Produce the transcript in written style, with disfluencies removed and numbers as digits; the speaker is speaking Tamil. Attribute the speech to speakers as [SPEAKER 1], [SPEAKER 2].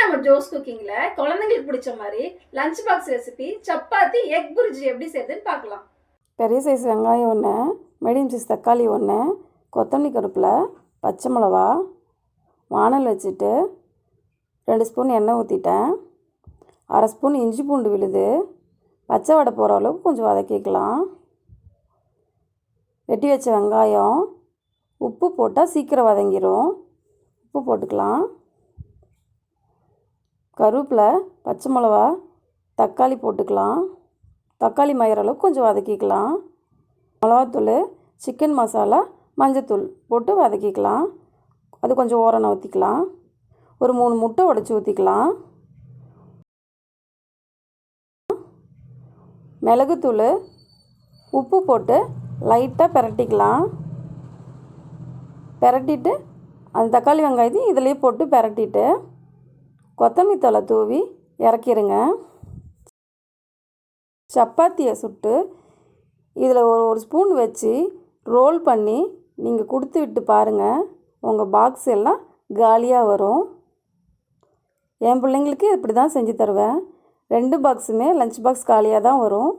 [SPEAKER 1] நம்ம ஜோஸ் குக்கிங்கில் குழந்தைங்களுக்கு பிடிச்ச மாதிரி lunch box recipe chapati egg bhurji எப்படி செய்யுதுன்னு பார்க்கலாம்.
[SPEAKER 2] பெரிய சைஸ் வெங்காயம் ஒன்று, மீடியம் சைஸ் தக்காளி ஒன்று, கொத்தமல்லி கருப்பில், பச்சை மிளவா, வானல் வச்சுட்டு 2 ஸ்பூன் எண்ணெய் ஊற்றிட்டேன். 1/2 ஸ்பூன் இஞ்சி பூண்டு விழுது, பச்சை வடை போகிற அளவுக்கு கொஞ்சம் வதக்கிக்கலாம். வெட்டி வச்ச வெங்காயம், உப்பு போட்டால் சீக்கிரம் வதங்கிடும். உப்பு போட்டுக்கலாம். கருவேப்பிலை, பச்சை மிளவா, தக்காளி போட்டுக்கலாம். தக்காளி மகிற அளவுக்கு கொஞ்சம் வதக்கிக்கலாம். மிளகாத்தூள், சிக்கன் மசாலா, மஞ்சத்தூள் போட்டு வதக்கிக்கலாம். அது கொஞ்சம் ஓரம் ஊற்றிக்கலாம். ஒரு 3 முட்டை உடைச்சி ஊற்றிக்கலாம். மிளகுத்தூள், உப்பு போட்டு லைட்டாக பிரட்டிக்கலாம். பிரட்டிட்டு அந்த தக்காளி வெங்காயத்தையும் இதிலே போட்டு பிரட்டிட்டு கொத்தமல்லி தழை தூவி இறக்கிடுங்க. சப்பாத்தியை சுட்டு இதில் ஒரு ஸ்பூன் வச்சு ரோல் பண்ணி நீங்கள் கொடுத்து விட்டு பாருங்கள். உங்கள் பாக்ஸ் எல்லாம் காலியாக வரும். என் பிள்ளைங்களுக்கு இப்படி தான் செஞ்சு தருவேன். 2 பாக்ஸுமே லஞ்ச் பாக்ஸ் காலியாக தான் வரும்.